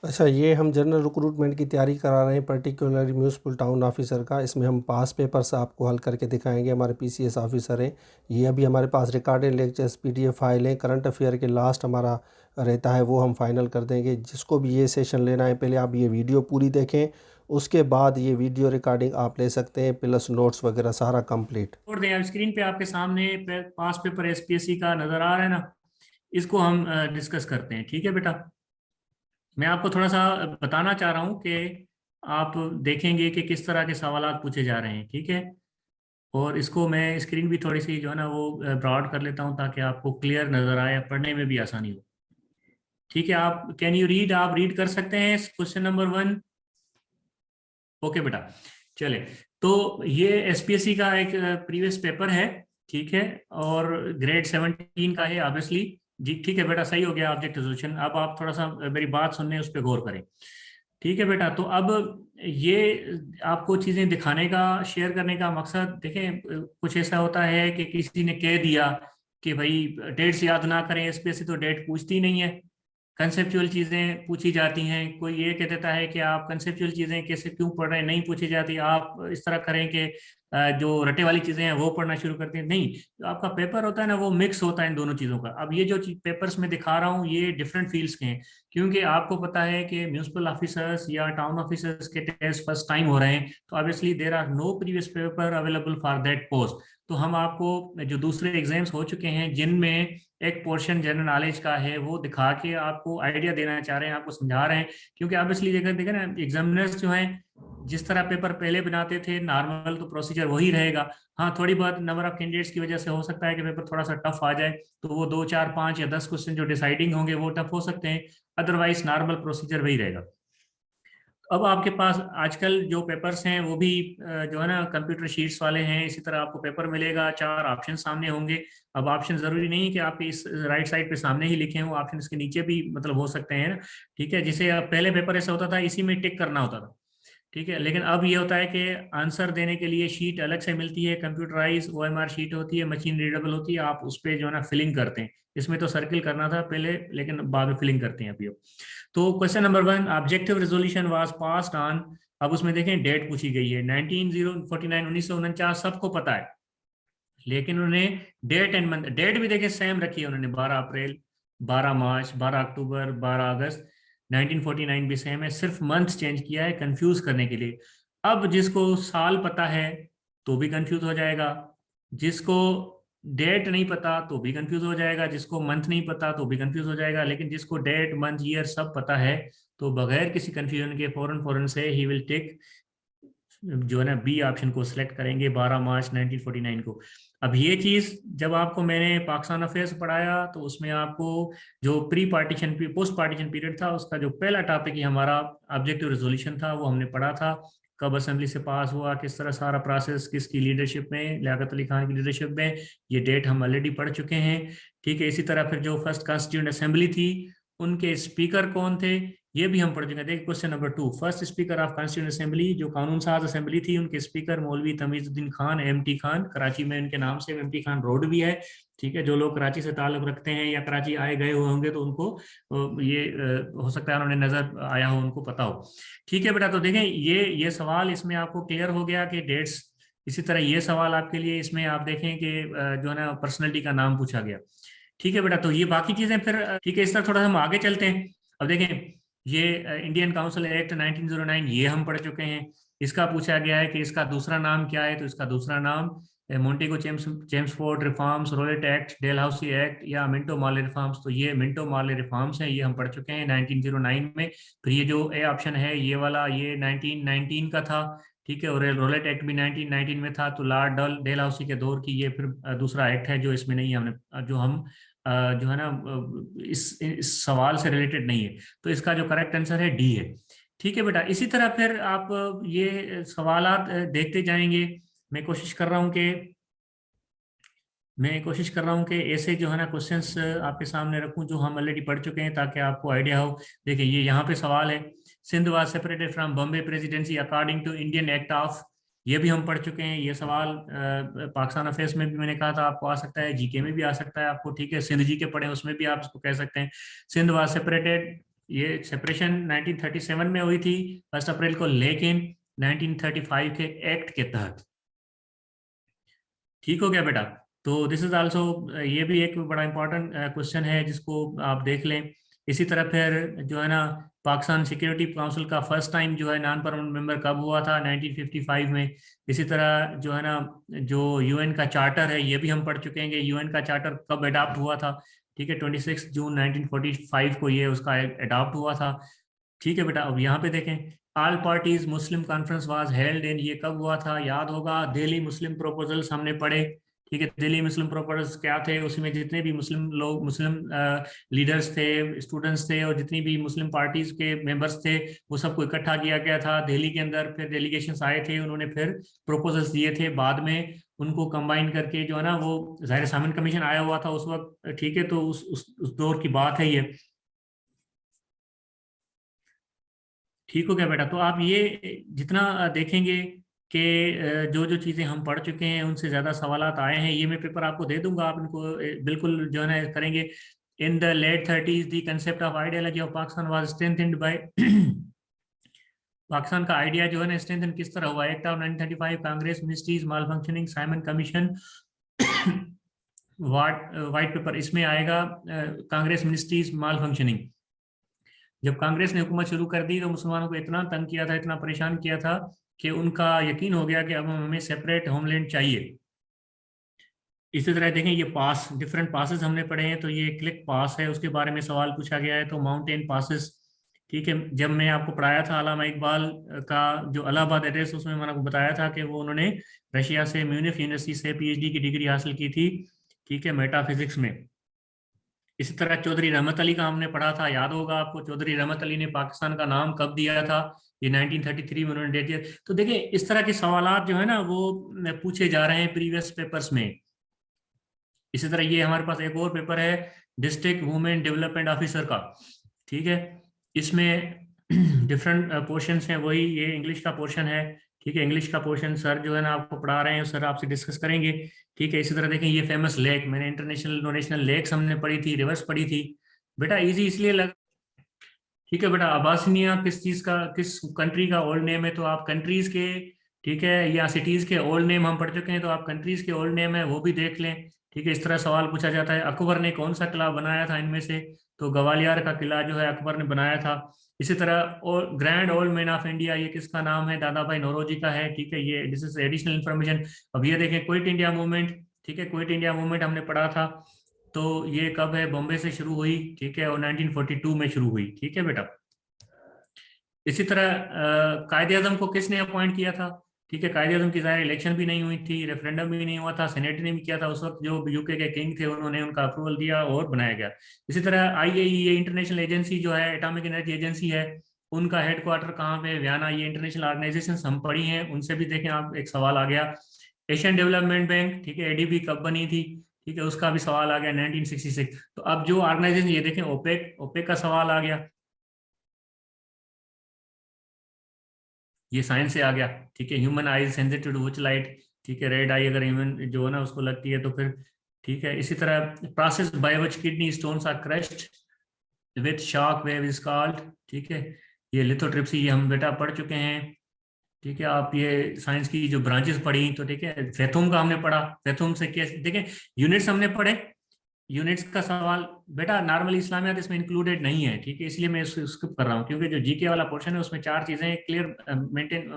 अच्छा, ये हम जनरल रिक्रूटमेंट की तैयारी करा रहे हैं, पर्टिकुलरली म्यूनसिपल टाउन ऑफिसर का। इसमें हम पास पेपर्स आपको हल करके दिखाएंगे। हमारे पीसीएस ऑफिसर हैं ये। अभी हमारे पास रिकॉर्डेड लेक्चर्स पीडीएफ फाइल हैं। करंट अफेयर के लास्ट हमारा रहता है, वो हम फाइनल कर देंगे। जिसको भी ये सेशन लेना है, पहले आप ये वीडियो पूरी देखें, उसके बाद ये वीडियो रिकॉर्डिंग आप ले सकते हैं, प्लस नोट्स वगैरह सारा कंप्लीट। छोड़ दें। अब स्क्रीन पे आपके सामने पास पेपर एसपीएससी का नजर आ रहा है ना, इसको हम डिस्कस करते हैं। ठीक है बेटा, मैं आपको थोड़ा सा बताना चाह रहा हूँ कि आप देखेंगे कि किस तरह के सवाल पूछे जा रहे हैं। ठीक है, और इसको मैं स्क्रीन भी थोड़ी सी जो है ना वो ब्रॉड कर लेता हूँ ताकि आपको क्लियर नजर आए, पढ़ने में भी आसानी हो। ठीक है, आप कैन यू रीड, आप रीड कर सकते हैं क्वेश्चन नंबर 1। ओके बेटा, चले। तो ये एसपीएससी का एक प्रीवियस पेपर है। ठीक है, और ग्रेड 17 का है ऑब्वियसली। जी ठीक है बेटा, सही हो गया ऑब्जेक्ट रेजोल्यूशन। अब आप थोड़ा सा मेरी बात सुनने उस पर गौर करें। ठीक है बेटा, तो अब ये आपको चीजें दिखाने का, शेयर करने का मकसद देखें। कुछ ऐसा होता है कि किसी ने कह दिया कि भाई डेट्स याद ना करें, एसपीएससी तो डेट पूछती नहीं है, कंसेप्चुअल चीजें पूछी जाती हैं। कोई ये कह देता है कि आप कंसेप्चुअल चीजें कैसे क्यों पढ़ रहे हैं, नहीं पूछी जाती। आप इस तरह करें कि जो रटे वाली चीजें हैं वो पढ़ना शुरू करते हैं। नहीं, जो आपका पेपर होता है ना वो मिक्स होता है इन दोनों चीजों का। अब ये जो पेपर्स में दिखा रहा हूँ ये डिफरेंट फील्ड्स के हैं, क्योंकि आपको पता है कि म्यूनिसिपल ऑफिसर्स या टाउन ऑफिसर्स के टेस्ट फर्स्ट टाइम हो रहे हैं, तो obviously there are no previous paper available for that post. तो हम आपको जो दूसरे एग्जाम्स हो चुके हैं जिनमें एक पोर्शन जनरल नॉलेज का है वो दिखा के आपको आइडिया देना चाह रहे हैं, आपको समझा रहे हैं। क्योंकि ऑब्वियसली देखा देखा ना, एग्जामिनर्स जो हैं जिस तरह पेपर पहले बनाते थे नॉर्मल, तो प्रोसीजर वही रहेगा। हाँ, थोड़ी बहुत नंबर ऑफ कैंडिडेट्स की वजह से हो सकता है कि पेपर थोड़ा सा टफ आ जाए, तो वो 2 4 5 या 10 क्वेश्चन जो डिसाइडिंग होंगे वो टफ हो सकते हैं। अदरवाइज नॉर्मल प्रोसीजर वही रहेगा। अब आपके पास आजकल जो पेपर्स हैं वो भी जो है ना कंप्यूटर शीट्स वाले हैं। इसी तरह आपको पेपर मिलेगा, 4 ऑप्शन सामने होंगे। अब ऑप्शन जरूरी नहीं है कि आपके इस राइट साइड पे सामने ही लिखे हों, ऑप्शन इसके नीचे भी मतलब हो सकते हैं। ठीक है, जिसे अब पहले पेपर ऐसा होता था इसी में टिक करना होता था। ठीक है, लेकिन अब ये होता है कि आंसर देने के लिए शीट अलग से मिलती है, कंप्यूटराइज ओएमआर शीट होती है, मशीन रीडेबल होती है। आप उस पर जो है ना फिलिंग करते हैं। इसमें तो सर्किल करना था पहले, लेकिन बाद में फिलिंग करते हैं अभी। तो question number 1, objective resolution was passed on. अब उसमें देखें डेट पूछी गई है 1949, 1949 सबको पता है, लेकिन उन्हें डेट एंड मंथ, डेट भी देखें सेम रखी है उन्होंने, 12 अप्रैल, 12 मार्च, 12 अक्टूबर, 12 अगस्त। 1949 भी सेम है, सिर्फ मंथ चेंज किया है कंफ्यूज करने के लिए। अब जिसको साल पता है तो भी कंफ्यूज हो जाएगा, जिसको डेट नहीं पता तो भी कंफ्यूज हो जाएगा, जिसको मंथ नहीं पता तो भी कंफ्यूज हो जाएगा। लेकिन जिसको डेट मंथ ईयर सब पता है तो बगैर किसी कंफ्यूजन के फौरन फौरन से ही विल टेक जो है ना बी ऑप्शन को सिलेक्ट करेंगे, 12 मार्च 1949 को। अब ये चीज जब आपको मैंने पाकिस्तान अफेयर्स पढ़ाया तो उसमें आपको जो pre partition post partition period था उसका जो पहला टॉपिक ही हमारा ऑब्जेक्टिव रेजोल्यूशन था, वो हमने पढ़ा था। कब असेंबली से पास हुआ, किस तरह सारा प्रोसेस, किसकी लीडरशिप में, लियाकत अली खान की लीडरशिप में, ये डेट हम ऑलरेडी पढ़ चुके हैं। ठीक है, इसी तरह फिर जो फर्स्ट कॉन्स्टिट्यूंट असेंबली थी उनके स्पीकर कौन थे ये भी हम पढ़ चुके हैं। देखिए question number 2, first speaker of constituent assembly, जो कानून साज असेंबली थी उनके स्पीकर मौलवी तमीजुद्दीन खान, एमटी खान। कराची में इनके नाम से एमटी खान रोड भी है। ठीक है, जो लोग कराची से ताल्लुक रखते हैं या कराची आए गए हुए होंगे तो उनको ये हो सकता है उन्होंने नजर आया हो, उनको पता हो। ठीक है बेटा, तो देखें ये सवाल इसमें आपको क्लियर हो गया कि डेट्स। इसी तरह ये सवाल आपके लिए इसमें आप देखें कि जो है ना पर्सनैलिटी का नाम पूछा गया। ठीक है बेटा, तो ये बाकी चीजें फिर ठीक है, इस तरह थोड़ा सा हम आगे चलते हैं। अब देखें ये इंडियन काउंसिल एक्ट 1909 ये हम पढ़ चुके हैं। इसका पूछा गया है कि इसका दूसरा नाम क्या है, तो इसका दूसरा नाम Montagu Chelmsford reforms, Rowlatt act, Dalhousie act या मिंटो मार्ले रिफॉर्म्स। तो ये मिंटो मार्ले रिफॉर्म्स हैं, ये हम पढ़ चुके हैं 1909 में। फिर ये जो ए ऑप्शन है ये वाला, ये 1919 का था। ठीक है, और रोलेट एक्ट भी 1919 में था। तो लॉर्ड डेलहाउसी के दौर की ये फिर दूसरा एक्ट है जो इसमें नहीं है, हमने जो हम जो है ना इस सवाल से रिलेटेड नहीं है। तो इसका जो करेक्ट आंसर है डी है। ठीक है बेटा, इसी तरह फिर आप ये सवालात देखते जाएंगे। मैं कोशिश कर रहा हूँ कि ऐसे जो है ना क्वेश्चंस आपके सामने रखूं जो हम ऑलरेडी पढ़ चुके हैं ताकि आपको आइडिया हो। देखिए ये यहाँ पे सवाल है, Sindh was separated from Bombay presidency according to Indian act of. ये भी हम पढ़ चुके हैं। ये सवाल पाकिस्तान अफेयर्स में भी मैंने कहा था आपको आ सकता है, जीके में भी आ सकता है आपको। ठीक है, सिंध जी के पढ़े उसमें भी आप इसको कह सकते हैं। सिंध वाज सेपरेटेड ये सेपरेशन 1937 में हुई थी 1 अप्रैल को, लेकिन 1935 के एक्ट के तहत। ठीक हो गया बेटा? तो दिस इज आल्सो, ये भी एक बड़ा इंपॉर्टेंट क्वेश्चन है जिसको आप देख लें। इसी तरह फिर जो है ना, पाकिस्तान सिक्योरिटी काउंसिल का फर्स्ट टाइम जो है नॉन परमानेंट मेंबर कब हुआ था? 1955 में। इसी तरह जो है ना, जो यूएन का चार्टर है ये भी हम पढ़ चुके हैं। यूएन का चार्टर कब अडॉप्ट हुआ था? ठीक है, 26 जून 1945 को ये उसका अडॉप्ट हुआ था। ठीक है बेटा, अब यहाँ पे देखें, all parties Muslim conference was held in, ये कब हुआ था? याद होगा, दिल्ली मुस्लिम प्रोपोजल्स हमने पढ़े। ठीक है, दिल्ली मुस्लिम प्रोपोजल्स क्या थे? उसमें जितने भी मुस्लिम लोग, मुस्लिम लीडर्स थे, स्टूडेंट्स थे, और जितनी भी मुस्लिम पार्टीज के मेंबर्स थे, वो सबको इकट्ठा किया गया था दिल्ली के अंदर। फिर डेलीगेशंस आए थे, उन्होंने फिर प्रोपोजल्स दिए थे। बाद में उनको कंबाइन करके जो है ना, वो ज़ाहिर सामन कमीशन आया हुआ था उस वक्त। ठीक है, तो उस दौर की बात है ये। ठीक हो गया बेटा? तो आप ये जितना देखेंगे कि जो जो चीज़ें हम पढ़ चुके हैं उनसे ज़्यादा सवालात आए हैं, ये मैं पेपर आपको दे दूंगा, आप इनको बिल्कुल जो है ना करेंगे। In the late 30s the concept of ideology of Pakistan was strengthened by Pakistan का आइडिया जो है ना स्ट्रेंथन किस तरह हुआ? Act of 1935, Congress ministries malfunctioning, Simon commission, white paper, इसमें आएगा कांग्रेस मिनिस्ट्रीज माल फंक्शनिंग। जब कांग्रेस ने हुकूमत शुरू कर दी तो मुसलमानों को इतना तंग किया था, इतना परेशान किया था कि उनका यकीन हो गया कि अब हमें सेपरेट होमलैंड चाहिए। इसी तरह देखें, ये पास, डिफरेंट पासेस हमने पढ़े हैं। तो ये क्लिक पास है, उसके बारे में सवाल पूछा गया है। तो माउंटेन पासेस, ठीक है, जब मैं आपको पढ़ाया था अलामा इकबाल का जो इलाहाबाद एड्रेस, उसमें मैंने आपको बताया था कि वो उन्होंने रशिया से म्यूनिख यूनिवर्सिटी से पीएचडी की डिग्री हासिल की थी, ठीक है, मेटाफिजिक्स में। इसी तरह चौधरी रहमत अली का हमने पढ़ा था, याद होगा आपको, चौधरी रहमत अली ने पाकिस्तान का नाम कब दिया था? ये 1933 में उन्होंने दे दिया। तो देखिए, इस तरह के सवालात जो है ना वो पूछे जा रहे हैं प्रीवियस पेपर्स में। इसी तरह ये हमारे पास एक और पेपर है, डिस्ट्रिक्ट वुमेन डेवलपमेंट ऑफिसर का। ठीक है, इसमें डिफरेंट पोर्शंस हैं, वही ये इंग्लिश का पोर्शन है। ठीक है, इंग्लिश का पोर्शन सर जो है ना आपको पढ़ा रहे हैं, सर आपसे डिस्कस करेंगे। ठीक है, इसी तरह देखें, ये फेमस लेक, मैंने इंटरनेशनल डोनेशनल लेक्स हमने पढ़ी थी, रिवर्स पढ़ी थी। बेटा इजी इसलिए लग, ठीक है बेटा, अबासिनिया किस चीज का, किस कंट्री का ओल्ड नेम है? तो आप कंट्रीज के, ठीक है, या सिटीज के ओल्ड नेम हम पढ़ चुके हैं, तो आप कंट्रीज के ओल्ड नेम है वो भी देख लें। ठीक है, इस तरह सवाल पूछा जाता है, अकबर ने कौन सा किला बनाया था इनमें से? तो ग्वालियर का किला जो है अकबर ने बनाया था। इसी तरह और grand old man of India, ये किसका नाम है? दादा भाई नौरोजी का है। ठीक है, ये दिस इज एडिशनल इंफॉर्मेशन। अब ये देखें, क्विट इंडिया मूवमेंट, ठीक है, क्विट इंडिया मूवमेंट हमने पढ़ा था। तो ये कब है? बॉम्बे से शुरू हुई, ठीक है, और 1942 में शुरू हुई। ठीक है बेटा, इसी तरह कायदे आजम को किसने अपॉइंट किया था? ठीक है, कायदे आजम की ज़ाहिर इलेक्शन भी नहीं हुई थी, रेफरेंडम भी नहीं हुआ था, सेनेट ने भी किया था उस वक्त, जो यूके के किंग थे उन्होंने उनका अप्रूवल दिया और बनाया गया। इसी तरह आईएईए इंटरनेशनल एजेंसी जो है, एटॉमिक एनर्जी एजेंसी है, उनका हेडक्वार्टर कहाँ पे है? वियना। ये इंटरनेशनल ऑर्गेनाइजेशन हम पढ़ी हैं, उनसे भी देखें आप, एक सवाल आ गया। एशियन डेवलपमेंट बैंक, ठीक है, एडीबी कब बनी थी? ठीक है, उसका भी सवाल आ गया 1966। तो अब जो ऑर्गेनाइजेशन, ये देखें, ओपेक, ओपेक का सवाल आ गया, ये साइंस से आ गया। ठीक है, human eyes sensitive to which light, ठीक है, रेड आई अगर ह्यूमन जो है ना उसको लगती है तो फिर, ठीक है। इसी तरह process by which kidney stones are crushed with shock wave is called, ठीक है, ये लिथोट्रिप्सी, ये हम बेटा पढ़ चुके हैं। ठीक है, आप ये साइंस की जो ब्रांचेस पढ़ी, तो ठीक है, फेथुम का हमने पढ़ा, फेथुम से कैसे, देखें, यूनिट्स हमने पढ़े। यूनिट्स का सवाल बेटा नॉर्मली इस्लामियात इसमें इंक्लूडेड नहीं है, ठीक है, इसलिए मैं इसको स्किप कर रहा हूँ, क्योंकि जो जीके वाला पोर्शन है उसमें चार चीजें क्लियर मेंटेन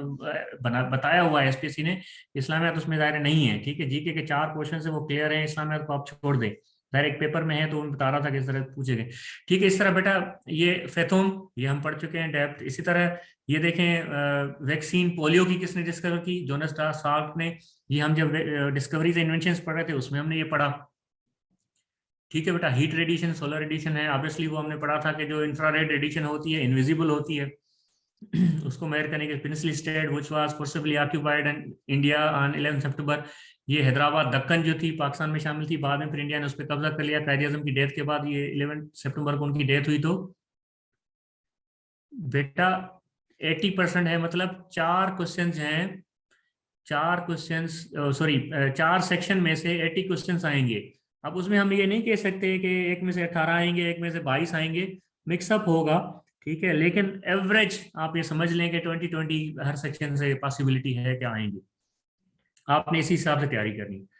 बताया हुआ है एसपीएससी ने, इस्लामियात उसमें दायरे नहीं है। ठीक है, जीके के चार पोर्शन है वो क्लियर है, इस्लामियात को आप छोड़ दें, डायरेक्ट पेपर में है तो मैं बता रहा था किस तरह पूछे गए। ठीक है, इस तरह बेटा ये फेथोम, ये हम पढ़ चुके हैं डेप्थ। इसी तरह ये देखें, वैक्सीन पोलियो की किसने डिस्कवर की? जोनास साल्क ने। ये हम जब डिस्कवरीज इन्वेंशन पढ़ रहे थे उसमें हमने ये पढ़ा। ठीक है बेटा, हीट रेडिएशन, सोलर रेडिएशन है, ऑब्वियसली वो हमने पढ़ा था कि जो इंफ्रारेड रेडिएशन होती है इनविजिबल होती है, उसको मेजर करने के princely state which was forcibly occupied in India on 11 सितंबर। ये हैदराबाद दक्कन जो थी पाकिस्तान में शामिल थी, बाद में फिर इंडिया ने उस पर कब्जा कर लिया कायदे आजम की डेथ के बाद। ये 11 सितंबर को उनकी डेथ हुई। तो बेटा 80% है, मतलब चार क्वेश्चन हैं, चार क्वेश्चंस, सॉरी, चार सेक्शन में से 80 क्वेश्चंस आएंगे। अब उसमें हम ये नहीं कह सकते कि एक में से 18 आएंगे, एक में से 22 आएंगे, मिक्सअप होगा, ठीक है, लेकिन एवरेज आप ये समझ लें कि 2020 हर सेक्शन से पॉसिबिलिटी है कि आएंगे। आपने इसी हिसाब से तैयारी करनी है।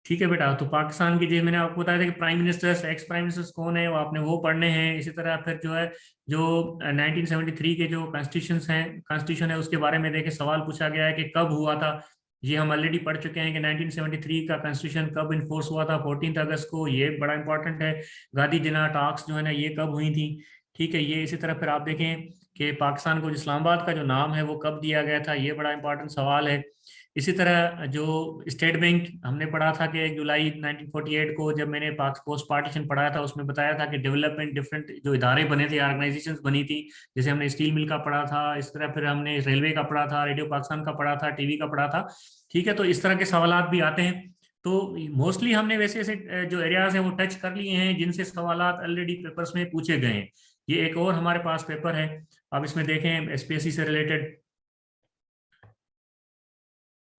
ठीक है बेटा, तो पाकिस्तान की, जो मैंने आपको बताया था कि prime ministers, ex prime ministers कौन है, वो आपने वो पढ़ने हैं। इसी तरह फिर जो है, जो 1973 के जो कॉन्स्टिट्यूशन है उसके बारे में देखे सवाल पूछा गया है कि कब हुआ था। ये हम ऑलरेडी पढ़ चुके हैं कि 1973 का कॉन्स्टिट्यूशन कब इन्फोर्स हुआ था, 14 अगस्त को। ये बड़ा इंपॉर्टेंट है। गांधी जिना टॉक्स जो है ना, ये कब हुई थी, ठीक है। ये इसी तरह फिर आप देखें कि पाकिस्तान को इस्लामाबाद का जो नाम है वो कब दिया गया था, ये बड़ा इंपॉर्टेंट सवाल है। इसी तरह जो स्टेट बैंक हमने पढ़ा था कि 1 जुलाई 1948 को, जब मैंने पोस्ट पार्टीशन पढ़ाया था, उसमें बताया था कि डेवलपमेंट डिफरेंट जो इदारे बने थे, ऑर्गेनाइजेशंस बनी थी। जैसे हमने स्टील मिल का पढ़ा था, इस तरह फिर हमने रेलवे का पढ़ा था, रेडियो पाकिस्तान का पढ़ा था, टीवी का पढ़ा था, ठीक है। तो इस तरह के सवालात भी आते हैं। तो मोस्टली हमने वैसे ऐसे जो एरियाज हैं वो टच कर लिए हैं जिनसे सवालात ऑलरेडी पेपर्स में पूछे गए हैं। ये एक और हमारे पास पेपर है, आप इसमें देखें, एसपीएससी से रिलेटेड।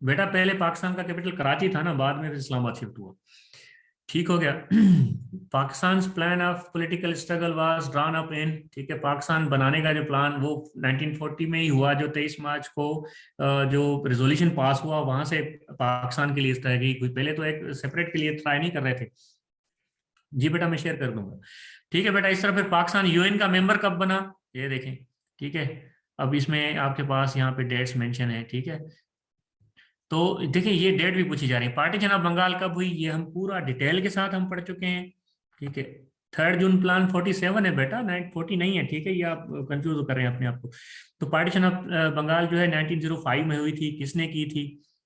बेटा पहले पाकिस्तान का कैपिटल कराची था ना, बाद में फिर इस्लामाबाद शिफ्ट हुआ, ठीक हो गया। Pakistan plan of political struggle was drawn up in, ठीक है, पाकिस्तान बनाने का जो प्लान वो 1940 में ही हुआ, जो 23 मार्च को जो रेजोल्यूशन पास हुआ, वहां से पाकिस्तान के लिए इस तरह की कोई, पहले तो एक सेपरेट के लिए ट्राई नहीं कर रहे थे। जी बेटा, मैं शेयर कर दूंगा, ठीक है बेटा। इस तरह फिर पाकिस्तान यूएन का मेंबर कब बना, ये देखें, ठीक है। अब इसमें आपके पास यहाँ पे डेट्स मेंशन है, ठीक है। तो देखिए ये डेट भी पूछी जा रही है। पार्टीशन ऑफ बंगाल कब हुई, ये हम पूरा डिटेल के साथ हम पढ़ चुके हैं, ठीक है। 3 जून प्लान 47 है बेटा, 940 नहीं है, ठीक है, ये आप कंफ्यूज कर रहे हैं अपने आप को। तो पार्टीशन ऑफ बंगाल जो है 1905 में हुई थी, किसने की थी,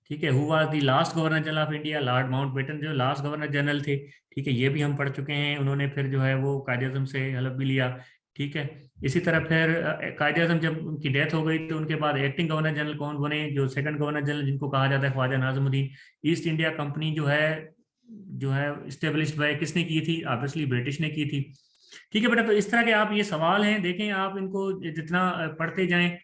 ठीक है। Who was the last governor general of India, Lord Mountbatten जो लास्ट गवर्नर जनरल थे, ठीक है, ये भी हम पढ़ चुके हैं। उन्होंने फिर जो है वो कायदे आज़म से हलफ भी लिया, ठीक है। इसी तरह फिर कायदे आज़म जब उनकी डेथ हो गई तो उनके बाद एक्टिंग गवर्नर जनरल कौन बने, जो सेकंड गवर्नर जनरल जिनको कहा जाता है Khwaja Nazimuddin. East India company जो है स्टेब्लिश बाय किसने की थी, ऑब्वियसली ब्रिटिश ने की थी, ठीक है बेटा। तो इस तरह के आप ये सवाल हैं, देखें आप इनको जितना पढ़ते जाएं,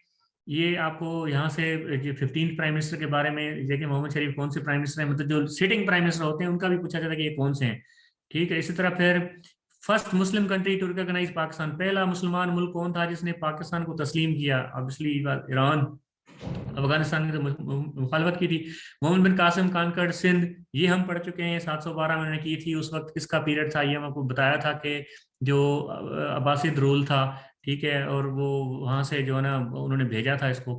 ये आपको यहाँ से जो 15 प्राइम मिनिस्टर के बारे में देखिए, मोहम्मद शरीफ कौन से प्राइम मिनिस्टर हैं, मतलब जो सिटिंग प्राइम मिनिस्टर होते हैं उनका भी पूछा जाता है कि ये कौन से हैं, ठीक है। इसी तरह फिर first Muslim country to recognise Pakistan, पहला मुसलमान मुल्क कौन था जिसने पाकिस्तान को तस्लीम किया, ऑब्वियसली ईरान। अफगानिस्तान ने तो मुखालफत की थी। मोहम्मद बिन कासिम कानकड़ सिंध, ये हम पढ़ चुके हैं, 712 में उन्होंने की थी। उस वक्त किसका पीरियड था, ये हम आपको बताया था कि जो अब्बासिद रूल था, ठीक है, और वो वहां से जो है ना उन्होंने भेजा था इसको।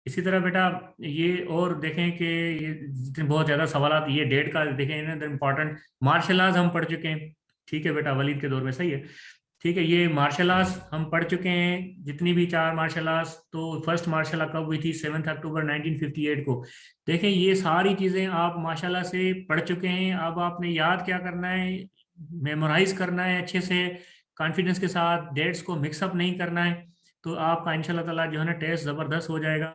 इसी तरह बेटा ये और देखें कि ये जितने बहुत ज्यादा सवाल, ये डेट का देखें ना, इम्पोर्टेंट मार्शल आर्ट हम पढ़ चुके हैं, ठीक है बेटा, वलीद के दौर में, सही है, ठीक है। ये मार्शल आर्ट्स हम पढ़ चुके हैं, जितनी भी 4 मार्शल आर्ट्स। तो फर्स्ट मार्शल आर्ट कब हुई थी, 7 अक्टूबर 1958 को। देखें ये सारी चीजें आप माशाल्लाह से पढ़ चुके हैं। अब आपने याद क्या करना है, मेमोराइज करना है अच्छे से, कॉन्फिडेंस के साथ, डेट्स को मिक्सअप नहीं करना है। तो आपका इंशाल्लाह ताला जो है ना टेस्ट जबरदस्त हो जाएगा।